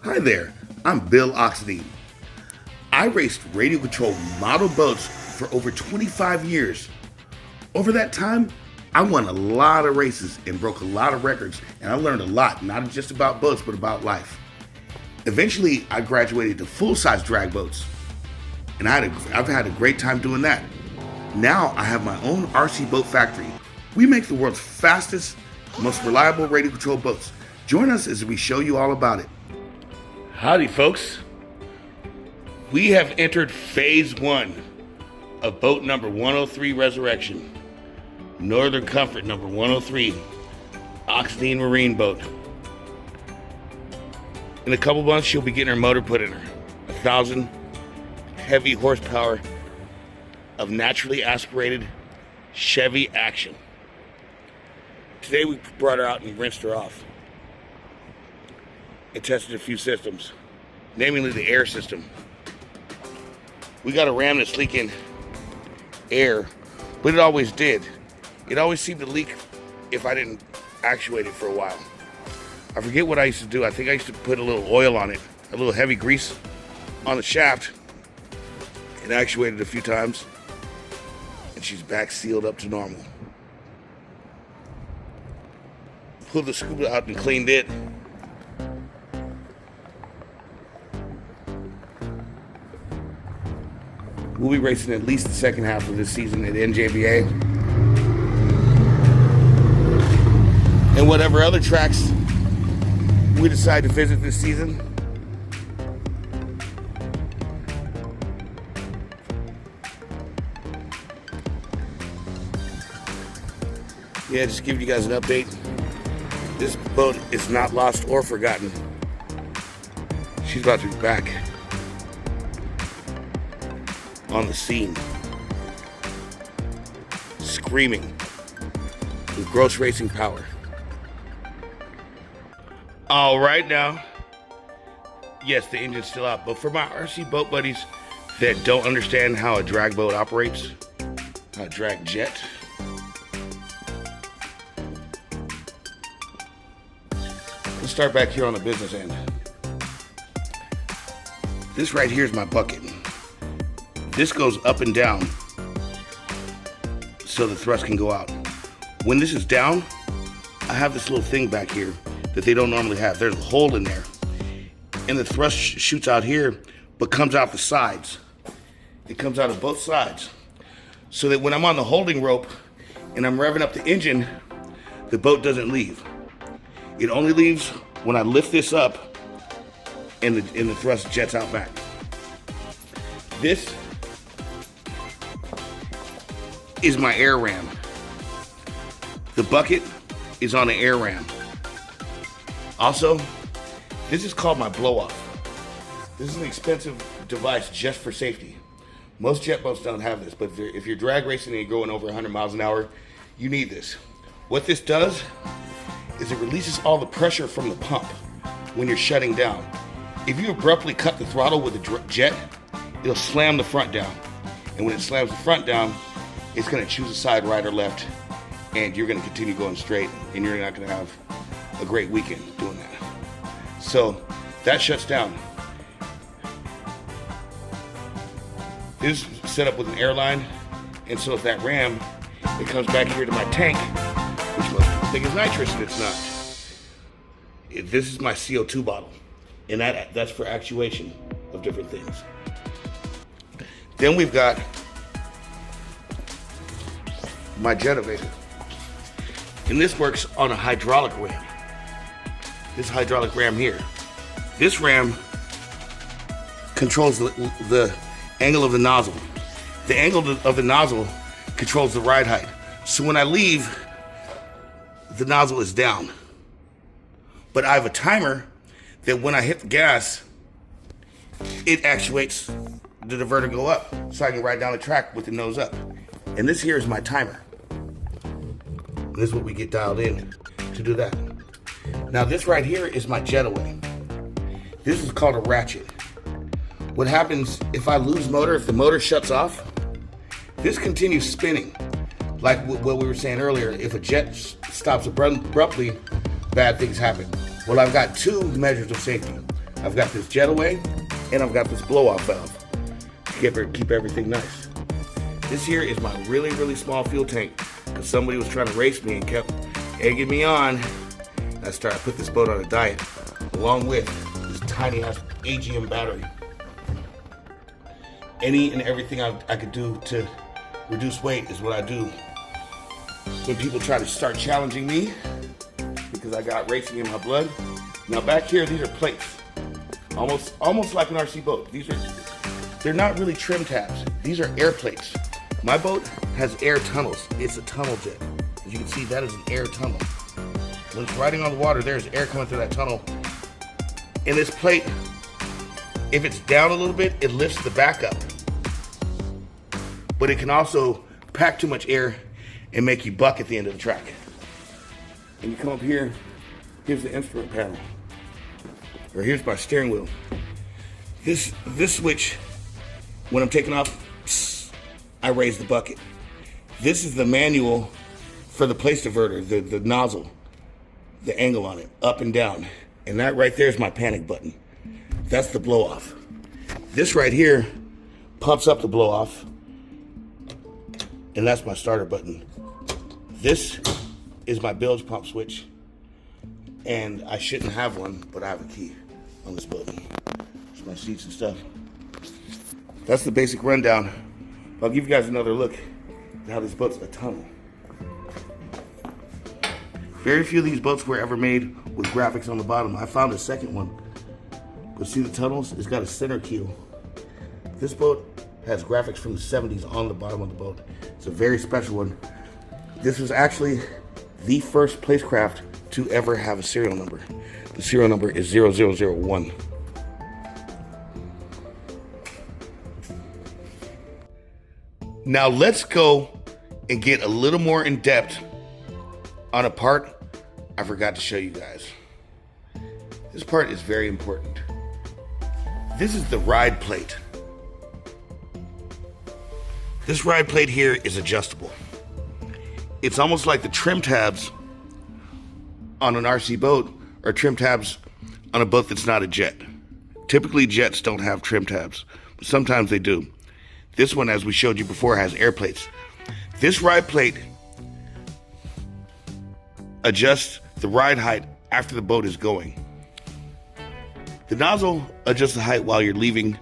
Hi there, I'm Bill Oxidean. I raced radio-controlled model boats for over 25 years. Over that time, I won a lot of races and broke a lot of records, and I learned a lot, not just about boats, but about life. Eventually, I graduated to full-size drag boats, and I've had a great time doing that. Now, I have my own RC boat factory. We make the world's fastest, most reliable radio-controlled boats. Join us as we show you all about it. Howdy, folks. We have entered phase 1 of boat number 103 Resurrection. Northern Comfort number 103, Oxidean Marine boat. In a couple months, she'll be getting her motor put in her. 1,000 heavy horsepower of naturally aspirated Chevy action. Today we brought her out and rinsed her off and tested a few systems, namely the air system. We got a ram that's leaking air, but it always did. It always seemed to leak if I didn't actuate it for a while. I forget what I used to do. I think I used to put a little oil on it, a little heavy grease on the shaft, and actuate it a few times, and she's back sealed up to normal. Pulled the scuba out and cleaned it. We'll be racing at least the second half of this season at NJBA. And whatever other tracks we decide to visit this season. Yeah, just giving you guys an update. This boat is not lost or forgotten. She's about to be back on the scene, screaming with gross racing power. All right now, yes, the engine's still out, but for my RC boat buddies that don't understand how a drag boat operates, a drag jet, let's start back here on the business end. This right here is my bucket. This goes up and down so the thrust can go out. When this is down, I have this little thing back here that they don't normally have. There's a hole in there, and the thrust shoots out here, but comes out the sides. It comes out of both sides, so that when I'm on the holding rope and I'm revving up the engine, the boat doesn't leave. It only leaves when I lift this up and the thrust jets out back. This is my air ram. The bucket is on the air ram. Also, this is called my blow-off. This is an expensive device just for safety. Most jet boats don't have this, but if you're drag racing and you're going over 100 miles an hour, you need this. What this does is it releases all the pressure from the pump when you're shutting down. If you abruptly cut the throttle with a jet, it'll slam the front down. And when it slams the front down, it's gonna choose a side, right or left, and you're gonna continue going straight, and you're not gonna have a great weekend doing that. So that shuts down. This is set up with an airline, and so if that ram, it comes back here to my tank, which most people think is nitrous, and it's not. This is my CO2 bottle, and that's for actuation of different things. Then we've got my jet elevator, and this works on a hydraulic ram. This hydraulic ram here. This ram controls the angle of the nozzle. The angle of the nozzle controls the ride height. So when I leave, the nozzle is down. But I have a timer that when I hit the gas, it actuates the diverter go up, so I can ride down the track with the nose up. And this here is my timer. And this is what we get dialed in to do that. Now this right here is my jetaway. This is called a ratchet. What happens if I lose motor, if the motor shuts off, this continues spinning. Like what we were saying earlier, if a jet stops abruptly, bad things happen. Well, I've got two measures of safety. I've got this jet away, and I've got this blow-off valve to keep everything nice. This here is my really, really small fuel tank, because somebody was trying to race me and kept egging me on. I put this boat on a diet, along with this tiny ass AGM battery. Any and everything I could do to reduce weight is what I do. When people try to start challenging me, because I got racing in my blood. Now back here, these are plates. Almost like an RC boat. They're not really trim tabs. These are air plates. My boat has air tunnels. It's a tunnel jet. As you can see, that is an air tunnel. When it's riding on the water, there's air coming through that tunnel. And this plate, if it's down a little bit, it lifts the back up. But it can also pack too much air and make you buck at the end of the track. And you come up here, here's the instrument panel. Or here's my steering wheel. This switch, when I'm taking off, I raise the bucket. This is the manual for the place diverter, the nozzle, the angle on it, up and down. And that right there is my panic button. That's the blow off. This right here pumps up the blow off, and that's my starter button. This is my bilge pump switch, and I shouldn't have one, but I have a key on this boat. There's my seats and stuff. That's the basic rundown. I'll give you guys another look at how this boat's a tunnel. Very few of these boats were ever made with graphics on the bottom. I found a second one. But see the tunnels? It's got a center keel. This boat has graphics from the 70s on the bottom of the boat. It's a very special one. This was actually the first Placecraft to ever have a serial number. The serial number is 0001. Now let's go and get a little more in depth on a part I forgot to show you guys. This part is very important. This is the ride plate. This ride plate here is adjustable. It's almost like the trim tabs on an RC boat or trim tabs on a boat that's not a jet. Typically jets don't have trim tabs, but sometimes they do. This one, as we showed you before, has air plates. This ride plate adjusts the ride height after the boat is going. The nozzle adjusts the height while you're leaving,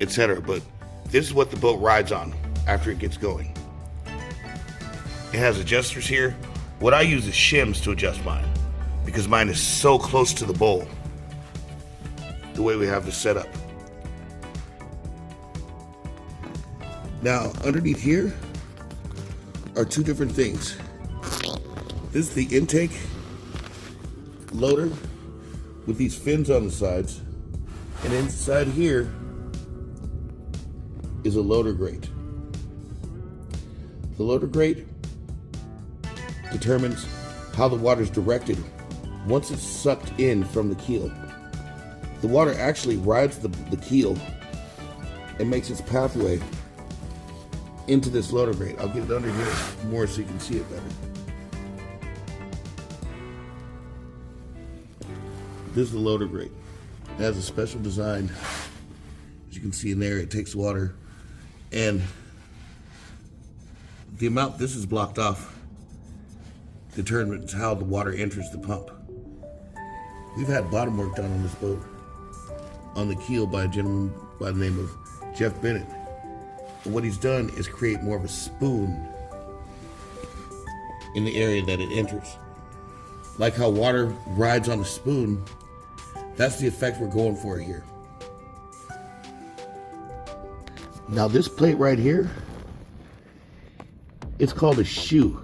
etc. But this is what the boat rides on after it gets going. It has adjusters here. What I use is shims to adjust mine, because mine is so close to the bowl, the way we have this set up. Now, underneath here are two different things. This is the intake loader with these fins on the sides, and inside here is a loader grate. The loader grate determines how the water is directed once it's sucked in from the keel. The water actually rides the keel and makes its pathway into this loader grate. I'll get it under here more so you can see it better. This is the loader grate. It has a special design. As you can see in there, it takes water, and the amount this is blocked off determines how the water enters the pump. We've had bottom work done on this boat on the keel by a gentleman by the name of Jeff Bennett. And what he's done is create more of a spoon in the area that it enters. Like how water rides on a spoon, that's the effect we're going for here. Now this plate right here, it's called a shoe.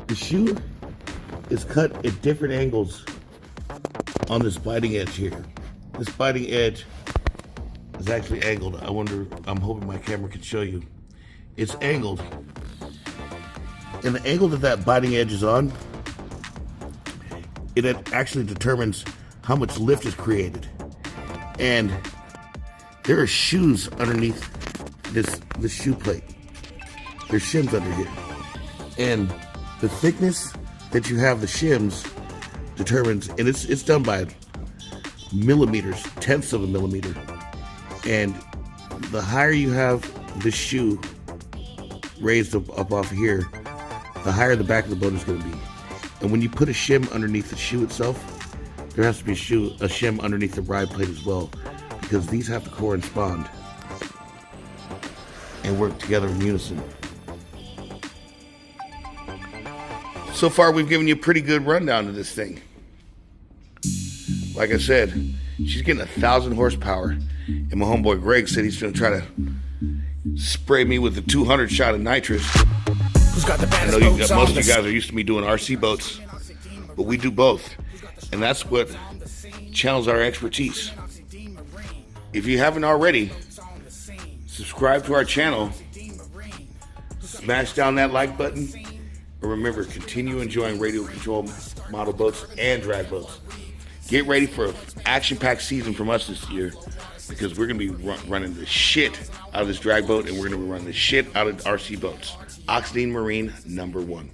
The shoe is cut at different angles on this biting edge here. This biting edge is actually angled. I'm hoping my camera can show you. It's angled. And the angle that biting edge is on, it actually determines how much lift is created. And there are shoes underneath this shoe plate. there's shims under here. And the thickness that you have the shims determines, and it's done by millimeters, tenths of a millimeter. And the higher you have this shoe raised up off here, the higher the back of the boat is going to be. And when you put a shim underneath the shoe itself, there has to be a shim underneath the ride plate as well, because these have to correspond and work together in unison. So far, we've given you a pretty good rundown of this thing. Like I said, she's getting 1,000 horsepower, and my homeboy Greg said he's going to try to spray me with the 200 shot of nitrous. I know most of you guys are used to me doing RC boats, but we do both, and that's what channels our expertise. If you haven't already, subscribe to our channel, smash down that like button, and remember, continue enjoying radio control model boats and drag boats. Get ready for an action-packed season from us this year, because we're going to be running the shit out of this drag boat, and we're going to be running the shit out of RC boats. Oxidean Marine #1.